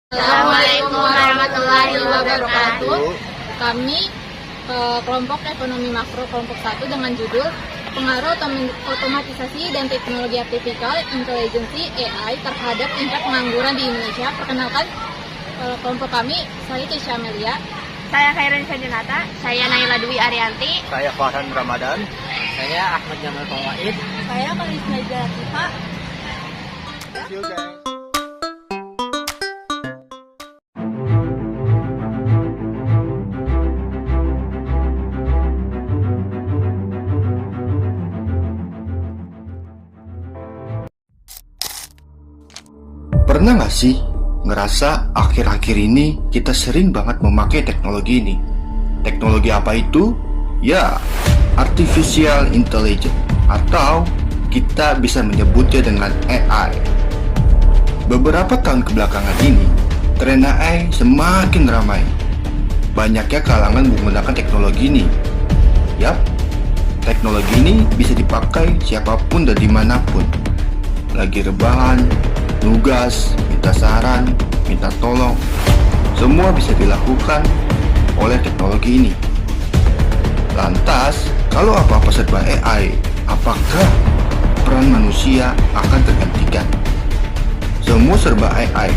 Assalamualaikum warahmatullahi wabarakatuh. Kami kelompok ekonomi makro kelompok 1 dengan judul pengaruh otomatisasi dan teknologi artificial intelligence AI terhadap tingkat pengangguran di Indonesia. Perkenalkan kelompok kami, saya Tisha Amelia. Saya Khairin Sajunata. Saya Naila Dwi Arianti. Saya Farhan Ramadan. Saya Ahmad Jamal Fawaid. Saya Kalisna Latifah. Thank you guys. Pernah gak sih ngerasa akhir-akhir ini kita sering banget memakai teknologi ini? Teknologi apa itu? Ya, Artificial Intelligence, atau kita bisa menyebutnya dengan AI. Beberapa tahun kebelakangan ini, tren AI semakin ramai. Banyaknya kalangan menggunakan teknologi ini. Yap, teknologi ini bisa dipakai siapapun dan dimanapun. Lagi rebahan, nugas, minta saran, minta tolong, semua bisa dilakukan oleh teknologi ini. Lantas, kalau apa-apa serba AI, apakah peran manusia akan tergantikan? Semua serba AI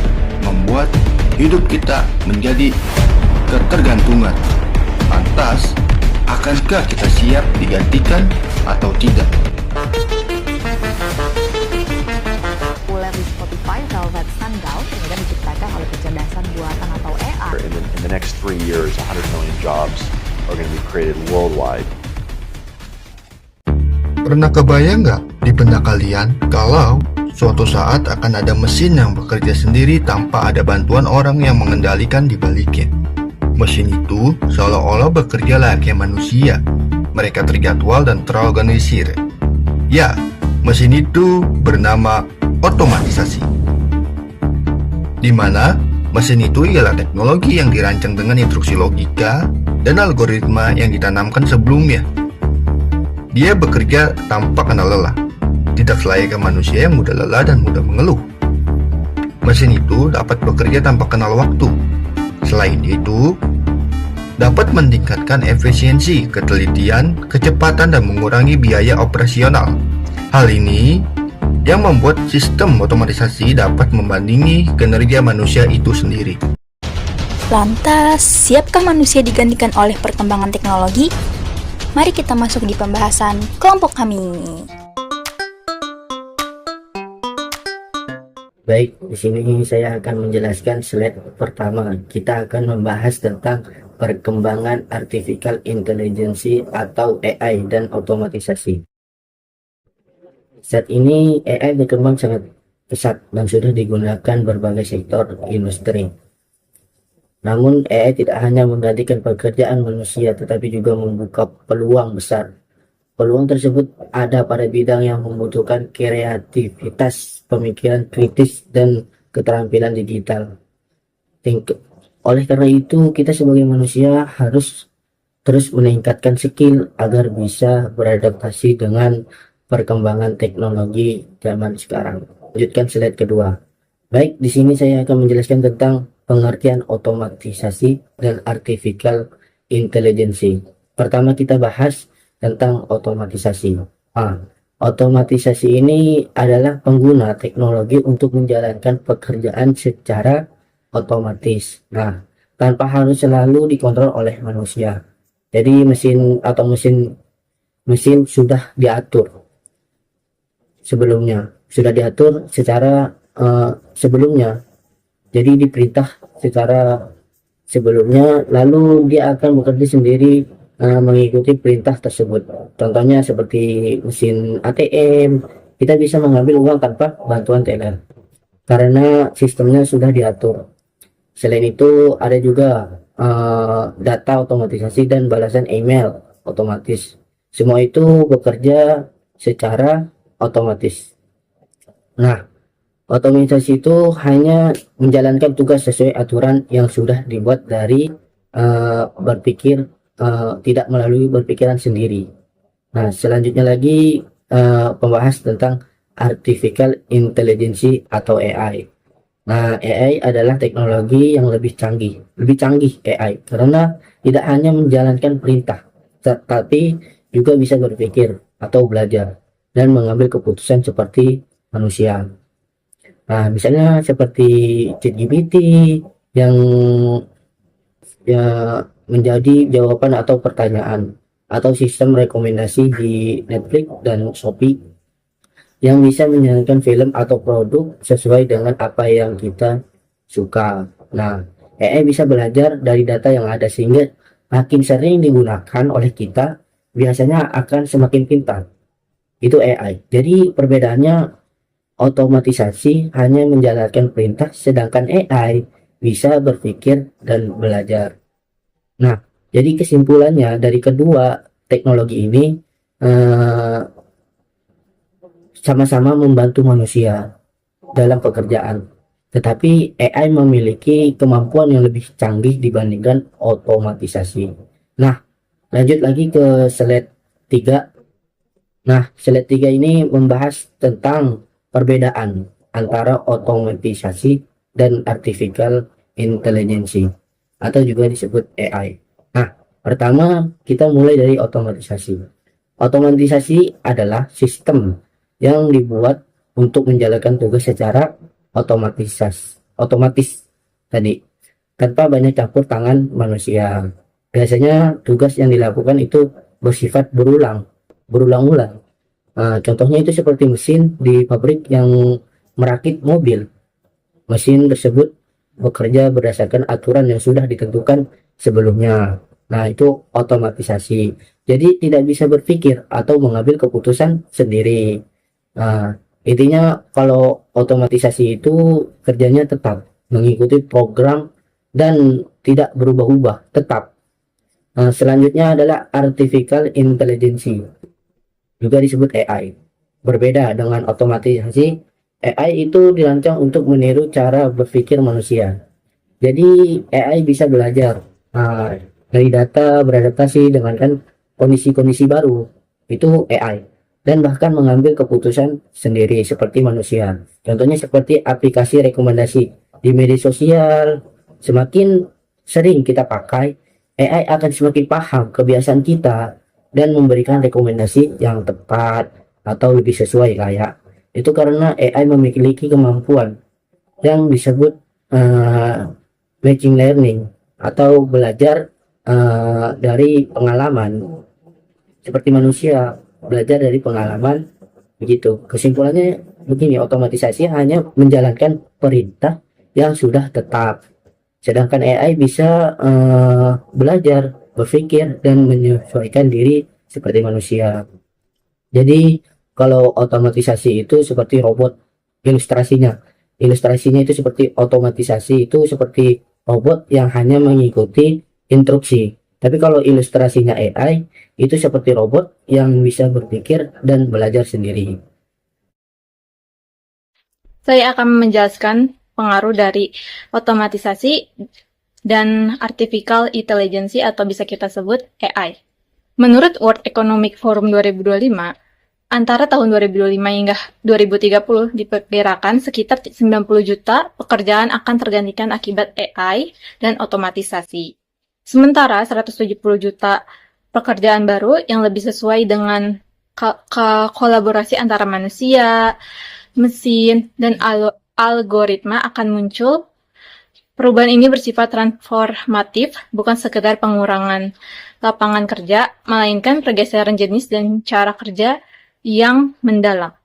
membuat hidup kita menjadi ketergantungan. Lantas, akankah kita siap digantikan atau tidak? Spotify Velvet Sundown kemudian diciptakan oleh kecerdasan buatan atau AI. In the next 3 years, 100 million jobs are going to be created worldwide. Pernah kebayang nggak di benak kalian kalau suatu saat akan ada mesin yang bekerja sendiri tanpa ada bantuan orang yang mengendalikan di baliknya? Mesin itu seolah-olah bekerja layaknya manusia. Mereka terjadwal dan terorganisir. Ya, mesin itu bernama otomatisasi, di mana mesin itu ialah teknologi yang dirancang dengan instruksi logika dan algoritma yang ditanamkan sebelumnya. Dia bekerja tanpa kenal lelah, tidak selayaknya manusia yang mudah lelah dan mudah mengeluh. Mesin itu dapat bekerja tanpa kenal waktu. Selain itu, dapat meningkatkan efisiensi, ketelitian, kecepatan, dan mengurangi biaya operasional. Hal ini yang membuat sistem otomatisasi dapat membandingi kinerja manusia itu sendiri. Lantas, siapkah manusia digantikan oleh perkembangan teknologi? Mari kita masuk di pembahasan kelompok kami. Baik, di sini saya akan menjelaskan slide pertama. Kita akan membahas tentang perkembangan artificial intelligence atau AI dan otomatisasi. Saat ini AI berkembang sangat pesat dan sudah digunakan berbagai sektor industri. Namun AI tidak hanya menggantikan pekerjaan manusia tetapi juga membuka peluang besar. Peluang tersebut ada pada bidang yang membutuhkan kreativitas, pemikiran kritis, dan keterampilan digital. Oleh karena itu, kita sebagai manusia harus terus meningkatkan skill agar bisa beradaptasi dengan perkembangan teknologi zaman sekarang. Lanjutkan slide kedua. Baik, di sini saya akan menjelaskan tentang pengertian otomatisasi dan artificial intelligence. Pertama kita bahas tentang otomatisasi. Otomatisasi ini adalah pengguna teknologi untuk menjalankan pekerjaan secara otomatis. Tanpa harus selalu dikontrol oleh manusia. Jadi mesin sudah diatur sebelumnya, sudah diatur secara sebelumnya, jadi diperintah secara sebelumnya, lalu dia akan bekerja sendiri mengikuti perintah tersebut. Contohnya seperti mesin ATM, kita bisa mengambil uang tanpa bantuan teller karena sistemnya sudah diatur. Selain itu ada juga data otomatisasi dan balasan email otomatis. Semua itu bekerja secara otomatis. Otomatisasi itu hanya menjalankan tugas sesuai aturan yang sudah dibuat dari berpikir, tidak melalui berpikiran sendiri. Selanjutnya lagi pembahas tentang artificial intelligence atau AI. Nah, AI adalah teknologi yang lebih canggih AI karena tidak hanya menjalankan perintah, tetapi juga bisa berpikir atau belajar dan mengambil keputusan seperti manusia. Nah, misalnya seperti ChatGPT yang ya menjadi jawaban atau pertanyaan atau sistem rekomendasi di Netflix dan Shopee yang bisa menyarankan film atau produk sesuai dengan apa yang kita suka. Nah, AI bisa belajar dari data yang ada sehingga makin sering digunakan oleh kita, biasanya akan semakin pintar. Itu AI. Jadi perbedaannya otomatisasi hanya menjalankan perintah, sedangkan AI bisa berpikir dan belajar. Nah, jadi kesimpulannya dari kedua teknologi ini eh, sama-sama membantu manusia dalam pekerjaan. Tetapi AI memiliki kemampuan yang lebih canggih dibandingkan otomatisasi. Nah, lanjut lagi ke slide 3. Nah, slide 3 ini membahas tentang perbedaan antara otomatisasi dan artificial intelligence atau juga disebut AI. Nah, pertama kita mulai dari otomatisasi. Otomatisasi adalah sistem yang dibuat untuk menjalankan tugas secara otomatis tadi tanpa banyak campur tangan manusia. Biasanya tugas yang dilakukan itu bersifat berulang-ulang. Contohnya itu seperti mesin di pabrik yang merakit mobil. Mesin tersebut bekerja berdasarkan aturan yang sudah ditentukan sebelumnya. Nah, itu otomatisasi. Jadi tidak bisa berpikir atau mengambil keputusan sendiri. Nah, intinya kalau otomatisasi itu kerjanya tetap mengikuti program dan tidak berubah-ubah, tetap. Nah, selanjutnya adalah artificial intelligence, juga disebut AI. Berbeda dengan otomatisasi, AI itu dirancang untuk meniru cara berpikir manusia. Jadi AI bisa belajar dari data, beradaptasi dengan kondisi-kondisi baru. Itu AI. Dan bahkan mengambil keputusan sendiri seperti manusia. Contohnya seperti aplikasi rekomendasi di media sosial. Semakin sering kita pakai, AI akan semakin paham kebiasaan kita dan memberikan rekomendasi yang tepat atau lebih sesuai layak. Itu karena AI memiliki kemampuan yang disebut machine learning atau belajar dari pengalaman seperti manusia. Belajar dari pengalaman begitu. Kesimpulannya begini, otomatisasi hanya menjalankan perintah yang sudah tetap, sedangkan AI bisa belajar, berpikir dan menyesuaikan diri seperti manusia. Jadi kalau otomatisasi itu seperti robot, ilustrasinya itu seperti otomatisasi itu seperti robot yang hanya mengikuti instruksi. Tapi kalau ilustrasinya AI, itu seperti robot yang bisa berpikir dan belajar sendiri. Saya akan menjelaskan pengaruh dari otomatisasi dan artificial intelligence atau bisa kita sebut AI. Menurut World Economic Forum 2025, antara tahun 2025 hingga 2030 diperkirakan sekitar 90 juta pekerjaan akan tergantikan akibat AI dan otomatisasi. Sementara 170 juta pekerjaan baru yang lebih sesuai dengan kolaborasi antara manusia, mesin, dan algoritma akan muncul. Perubahan ini bersifat transformatif, bukan sekedar pengurangan lapangan kerja, melainkan pergeseran jenis dan cara kerja yang mendalam.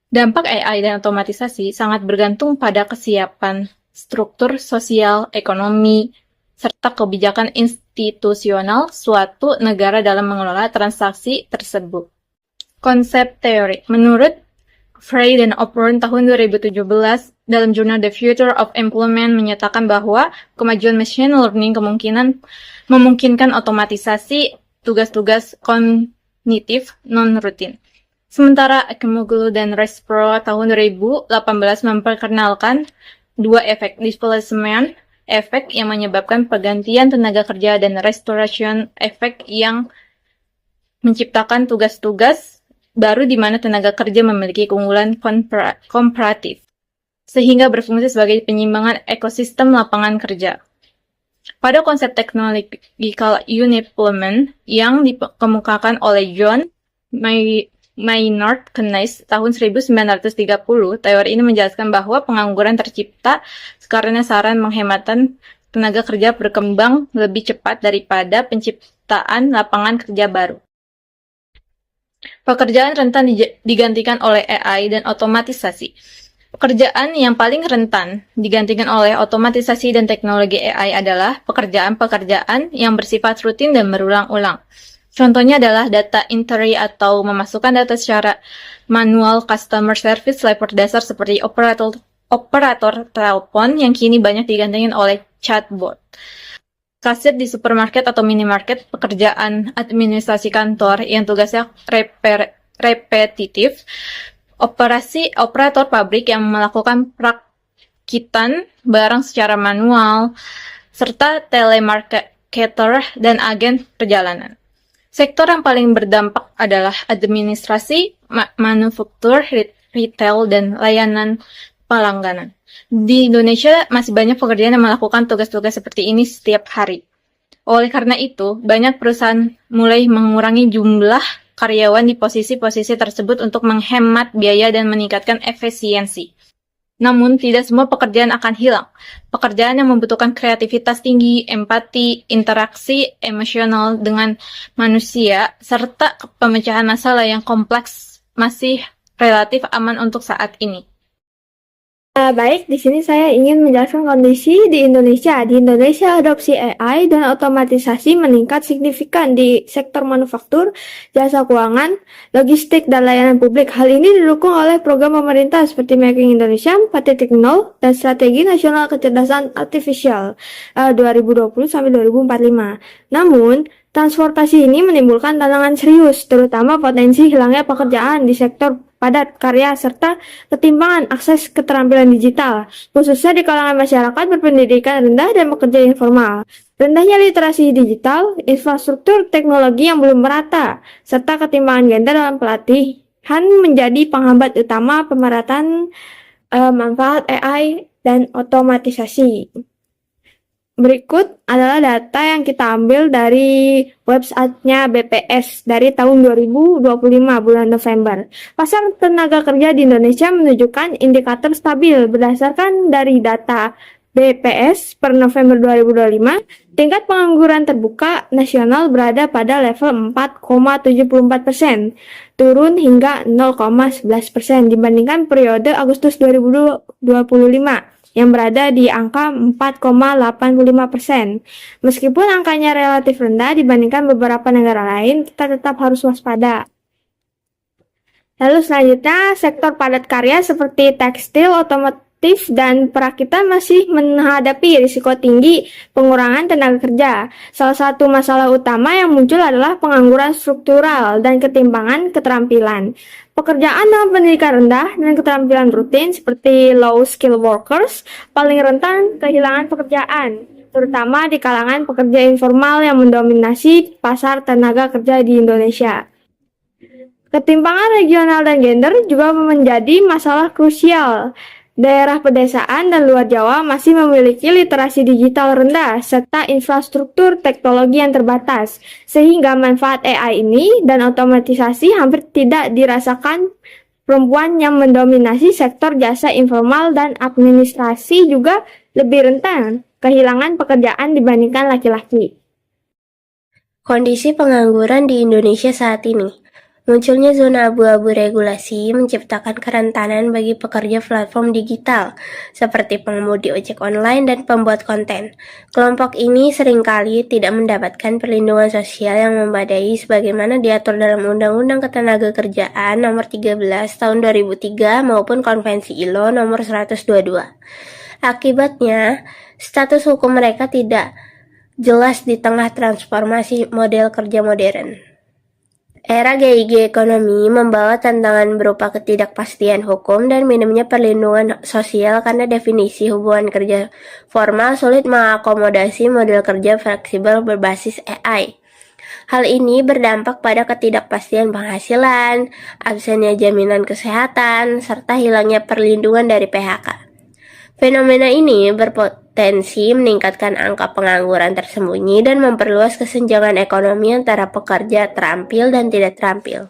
Dampak AI dan otomatisasi sangat bergantung pada kesiapan struktur sosial, ekonomi, serta kebijakan institusional suatu negara dalam mengelola transaksi tersebut. Konsep teori. Menurut Frey dan Osborne tahun 2017 dalam jurnal The Future of Employment menyatakan bahwa kemajuan machine learning memungkinkan otomatisasi tugas-tugas kognitif non-rutin. Sementara Acemoglu dan Respro tahun 2018 memperkenalkan dua efek displacement efek yang menyebabkan pergantian tenaga kerja dan restoration efek yang menciptakan tugas-tugas baru di mana tenaga kerja memiliki keunggulan komparatif. sehingga berfungsi sebagai penyimbangan ekosistem lapangan kerja. Pada konsep technological unemployment yang dikemukakan oleh John Maynard Keynes tahun 1930, teori ini menjelaskan bahwa pengangguran tercipta karena saran menghematan tenaga kerja berkembang lebih cepat daripada penciptaan lapangan kerja baru. Pekerjaan rentan digantikan oleh AI dan otomatisasi. Pekerjaan yang paling rentan digantikan oleh otomatisasi dan teknologi AI adalah pekerjaan-pekerjaan yang bersifat rutin dan berulang-ulang. Contohnya adalah data entry atau memasukkan data secara manual, customer service level dasar seperti operator telepon yang kini banyak digantikan oleh chatbot. Kasir di supermarket atau minimarket, pekerjaan administrasi kantor yang tugasnya repetitif, operator pabrik yang melakukan perakitan barang secara manual, serta telemarketer dan agen perjalanan. Sektor yang paling berdampak adalah administrasi, manufaktur, retail, dan layanan pelangganan. Di Indonesia masih banyak pekerjaan yang melakukan tugas-tugas seperti ini setiap hari. Oleh karena itu, banyak perusahaan mulai mengurangi jumlah karyawan di posisi-posisi tersebut untuk menghemat biaya dan meningkatkan efisiensi. Namun, tidak semua pekerjaan akan hilang. Pekerjaan yang membutuhkan kreativitas tinggi, empati, interaksi emosional dengan manusia, serta pemecahan masalah yang kompleks masih relatif aman untuk saat ini. Baik, di sini saya ingin menjelaskan kondisi di Indonesia. Di Indonesia, adopsi AI dan otomatisasi meningkat signifikan di sektor manufaktur, jasa keuangan, logistik, dan layanan publik. Hal ini didukung oleh program pemerintah seperti Making Indonesia 4.0 dan Strategi Nasional Kecerdasan Artifisial 2020-2045. Namun, transportasi ini menimbulkan tantangan serius, terutama potensi hilangnya pekerjaan di sektor padat karya serta ketimpangan akses keterampilan digital, khususnya di kalangan masyarakat berpendidikan rendah dan pekerja informal. Rendahnya literasi digital, infrastruktur teknologi yang belum merata, serta ketimpangan gender dalam pelatihan menjadi penghambat utama pemerataan manfaat AI dan otomatisasi. Berikut adalah data yang kita ambil dari websitenya BPS dari tahun 2025 bulan November. Pasar tenaga kerja di Indonesia menunjukkan indikator stabil berdasarkan dari data BPS per November 2025. Tingkat pengangguran terbuka nasional berada pada level 4,74%, turun hingga 0,11% dibandingkan periode Agustus 2025. Yang berada di angka 4,85%. Meskipun angkanya relatif rendah dibandingkan beberapa negara lain, kita tetap harus waspada. Lalu selanjutnya, sektor padat karya seperti tekstil, otomotif, dan perakitan masih menghadapi risiko tinggi pengurangan tenaga kerja. Salah satu masalah utama yang muncul adalah pengangguran struktural dan ketimpangan keterampilan. Pekerjaan dengan pendidikan rendah dan keterampilan rutin seperti low skill workers paling rentan kehilangan pekerjaan, terutama di kalangan pekerja informal yang mendominasi pasar tenaga kerja di Indonesia. Ketimpangan regional dan gender juga menjadi masalah krusial. Daerah pedesaan dan luar Jawa masih memiliki literasi digital rendah serta infrastruktur teknologi yang terbatas, sehingga manfaat AI ini dan otomatisasi hampir tidak dirasakan. Perempuan yang mendominasi sektor jasa informal dan administrasi juga lebih rentan kehilangan pekerjaan dibandingkan laki-laki. Kondisi pengangguran di Indonesia saat ini. Munculnya zona abu-abu regulasi menciptakan kerentanan bagi pekerja platform digital, seperti pengemudi ojek online dan pembuat konten. Kelompok ini seringkali tidak mendapatkan perlindungan sosial yang memadai sebagaimana diatur dalam Undang-Undang Ketenagakerjaan Nomor 13 Tahun 2003 maupun Konvensi ILO Nomor 122. Akibatnya, status hukum mereka tidak jelas di tengah transformasi model kerja modern. Era GIG ekonomi membawa tantangan berupa ketidakpastian hukum dan minimnya perlindungan sosial karena definisi hubungan kerja formal sulit mengakomodasi model kerja fleksibel berbasis AI. Hal ini berdampak pada ketidakpastian penghasilan, absennya jaminan kesehatan, serta hilangnya perlindungan dari PHK. Fenomena ini berpotensi meningkatkan angka pengangguran tersembunyi dan memperluas kesenjangan ekonomi antara pekerja terampil dan tidak terampil.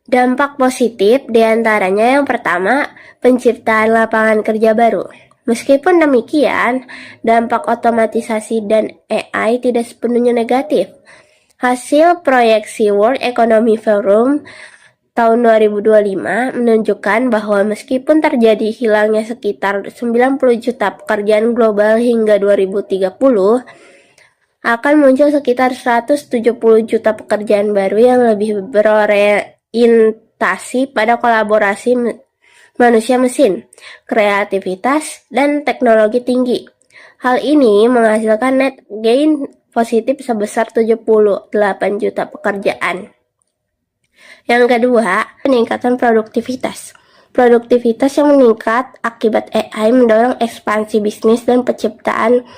Dampak positif diantaranya yang pertama, penciptaan lapangan kerja baru. Meskipun demikian, dampak otomatisasi dan AI tidak sepenuhnya negatif. Hasil proyeksi World Economic Forum tahun 2025 menunjukkan bahwa meskipun terjadi hilangnya sekitar 90 juta pekerjaan global hingga 2030, akan muncul sekitar 170 juta pekerjaan baru yang lebih berorientasi pada kolaborasi manusia-mesin, kreativitas, dan teknologi tinggi. Hal ini menghasilkan net gain positif sebesar 78 juta pekerjaan. Yang kedua, peningkatan produktivitas. Produktivitas yang meningkat akibat AI mendorong ekspansi bisnis dan penciptaan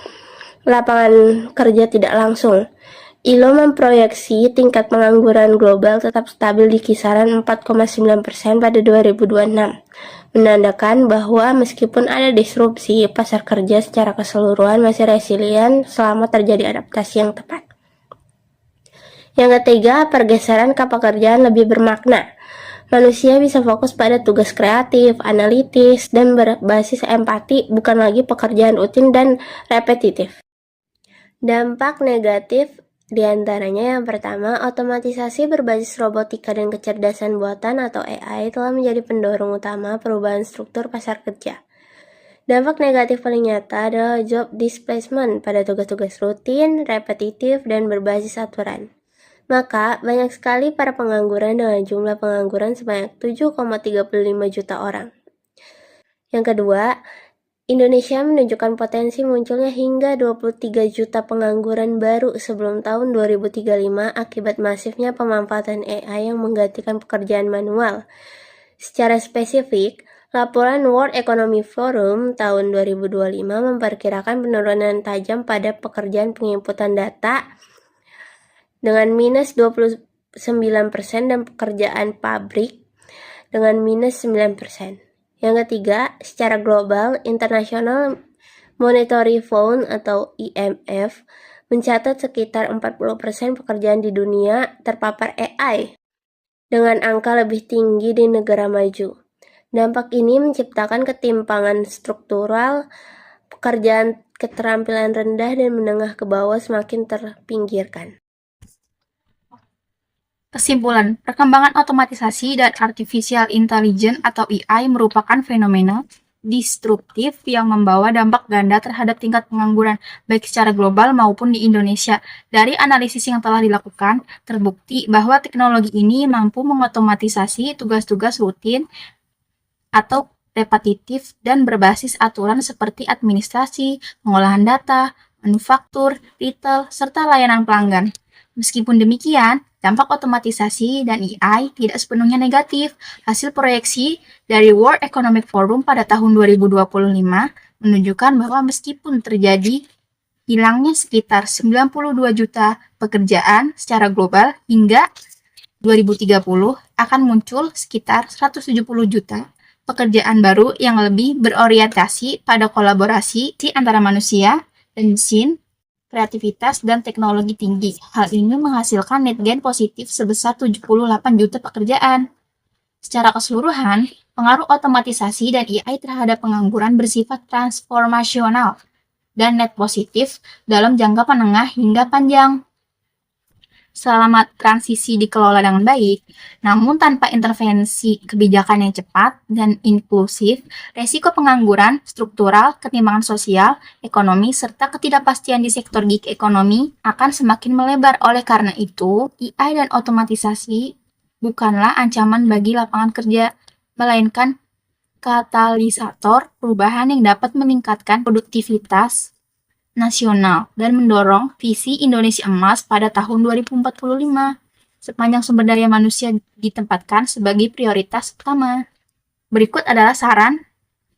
lapangan kerja tidak langsung. ILO memproyeksi tingkat pengangguran global tetap stabil di kisaran 4,9% pada 2026, menandakan bahwa meskipun ada disrupsi, pasar kerja secara keseluruhan masih resilient selama terjadi adaptasi yang tepat. Yang ketiga, pergeseran ke pekerjaan lebih bermakna. Manusia bisa fokus pada tugas kreatif, analitis, dan berbasis empati, bukan lagi pekerjaan rutin dan repetitif. Dampak negatif diantaranya yang pertama, otomatisasi berbasis robotika dan kecerdasan buatan atau AI telah menjadi pendorong utama perubahan struktur pasar kerja. Dampak negatif paling nyata adalah job displacement pada tugas-tugas rutin, repetitif, dan berbasis aturan. Maka, banyak sekali para pengangguran dengan jumlah pengangguran sebanyak 7,35 juta orang. Yang kedua, Indonesia menunjukkan potensi munculnya hingga 23 juta pengangguran baru sebelum tahun 2035 akibat masifnya pemanfaatan AI yang menggantikan pekerjaan manual. Secara spesifik, laporan World Economic Forum tahun 2025 memperkirakan penurunan tajam pada pekerjaan penginputan data dengan minus 29% dan pekerjaan pabrik dengan minus 9%. Yang ketiga, secara global, International Monetary Fund atau IMF mencatat sekitar 40% pekerjaan di dunia terpapar AI, dengan angka lebih tinggi di negara maju. Dampak ini menciptakan ketimpangan struktural, pekerjaan keterampilan rendah dan menengah ke bawah semakin terpinggirkan. Kesimpulan, perkembangan otomatisasi dan artificial intelligence atau AI merupakan fenomena disruptif yang membawa dampak ganda terhadap tingkat pengangguran, baik secara global maupun di Indonesia. Dari analisis yang telah dilakukan, terbukti bahwa teknologi ini mampu mengotomatisasi tugas-tugas rutin atau repetitif dan berbasis aturan seperti administrasi, pengolahan data, manufaktur, retail, serta layanan pelanggan. Meskipun demikian, dampak otomatisasi dan AI tidak sepenuhnya negatif. Hasil proyeksi dari World Economic Forum pada tahun 2025 menunjukkan bahwa meskipun terjadi hilangnya sekitar 92 juta pekerjaan secara global hingga 2030, akan muncul sekitar 170 juta pekerjaan baru yang lebih berorientasi pada kolaborasi antara manusia dan mesin, kreativitas, dan teknologi tinggi. Hal ini menghasilkan net gain positif sebesar 78 juta pekerjaan. Secara keseluruhan, pengaruh otomatisasi dan AI terhadap pengangguran bersifat transformasional dan net positif dalam jangka menengah hingga panjang. Selama transisi dikelola dengan baik, namun tanpa intervensi kebijakan yang cepat dan inklusif, resiko pengangguran struktural, ketimpangan sosial, ekonomi, serta ketidakpastian di sektor gig ekonomi akan semakin melebar. Oleh karena itu, AI dan otomatisasi bukanlah ancaman bagi lapangan kerja, melainkan katalisator perubahan yang dapat meningkatkan produktivitas nasional dan mendorong visi Indonesia Emas pada tahun 2045 sepanjang sumber daya manusia ditempatkan sebagai prioritas utama. Berikut adalah saran.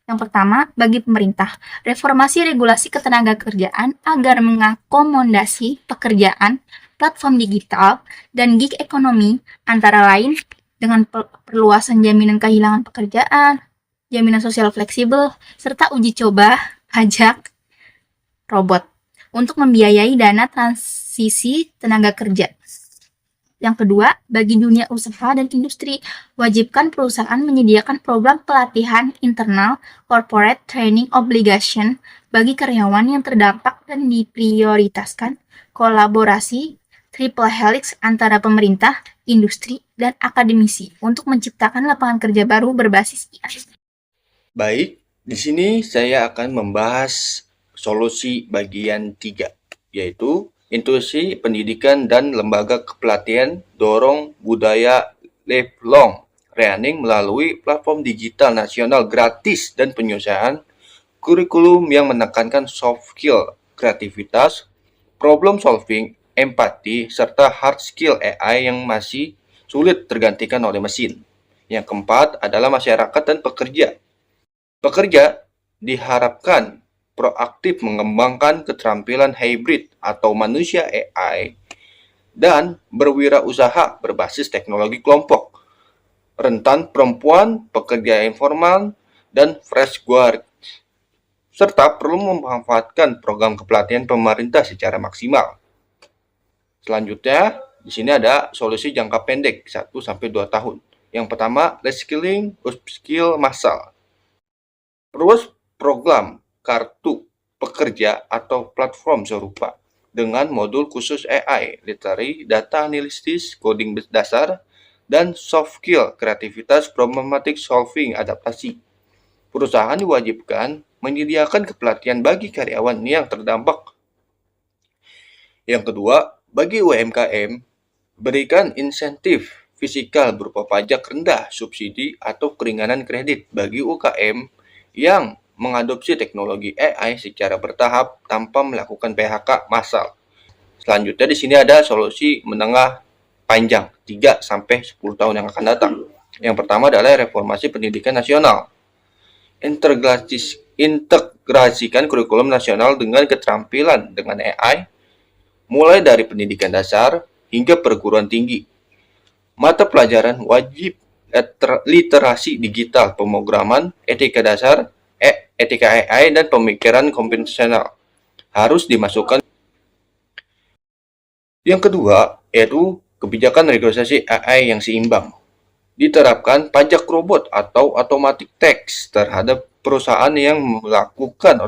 Yang pertama, bagi pemerintah, reformasi regulasi ketenagakerjaan agar mengakomodasi pekerjaan, platform digital, dan gig ekonomi, antara lain dengan perluasan jaminan kehilangan pekerjaan, jaminan sosial fleksibel, serta uji coba pajak robot untuk membiayai dana transisi tenaga kerja. Yang kedua, bagi dunia usaha dan industri, wajibkan perusahaan menyediakan program pelatihan internal corporate training obligation bagi karyawan yang terdampak dan diprioritaskan kolaborasi triple helix antara pemerintah, industri, dan akademisi untuk menciptakan lapangan kerja baru berbasis AI. Baik, di sini saya akan membahas solusi bagian 3, yaitu institusi pendidikan dan lembaga kepelatihan dorong budaya lifelong learning melalui platform digital nasional gratis dan penyelesaian kurikulum yang menekankan soft skill, kreativitas, problem solving, empati, serta hard skill AI yang masih sulit tergantikan oleh mesin. Yang keempat adalah masyarakat dan pekerja. Pekerja diharapkan proaktif mengembangkan keterampilan hybrid atau manusia AI dan berwirausaha berbasis teknologi kelompok, rentan perempuan, pekerja informal, dan fresh graduate, serta perlu memanfaatkan program kepelatihan pemerintah secara maksimal. Selanjutnya, di sini ada solusi jangka pendek 1-2 tahun. Yang pertama, reskilling, upskill massal. Terus program kartu pekerja atau platform serupa dengan modul khusus AI, literary, data analisis, coding dasar, dan soft skill, kreativitas, problematic solving, adaptasi. Perusahaan diwajibkan menyediakan kepelatihan bagi karyawan yang terdampak. Yang kedua, bagi UMKM, berikan insentif fiskal berupa pajak rendah, subsidi, atau keringanan kredit bagi UKM yang mengadopsi teknologi AI secara bertahap tanpa melakukan PHK massal. Selanjutnya di sini ada solusi menengah panjang 3-10 tahun yang akan datang. Yang pertama adalah reformasi pendidikan nasional. Integrasikan kurikulum nasional dengan keterampilan dengan AI mulai dari pendidikan dasar hingga perguruan tinggi. Mata pelajaran wajib literasi digital, pemrograman, etika dasar, etika AI, dan pemikiran komputasional harus dimasukkan. Yang kedua, yaitu kebijakan regulasi AI yang seimbang. Diterapkan pajak robot atau automatic tax terhadap perusahaan yang melakukan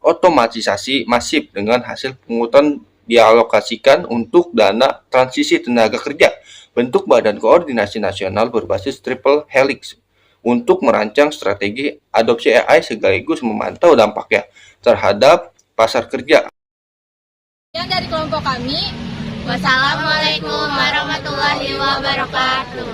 otomatisasi masif dengan hasil pungutan dialokasikan untuk dana transisi tenaga kerja. Bentuk Badan Koordinasi Nasional berbasis triple helix untuk merancang strategi adopsi AI sekaligus memantau dampaknya terhadap pasar kerja. Yang dari kelompok kami, wassalamualaikum warahmatullahi wabarakatuh.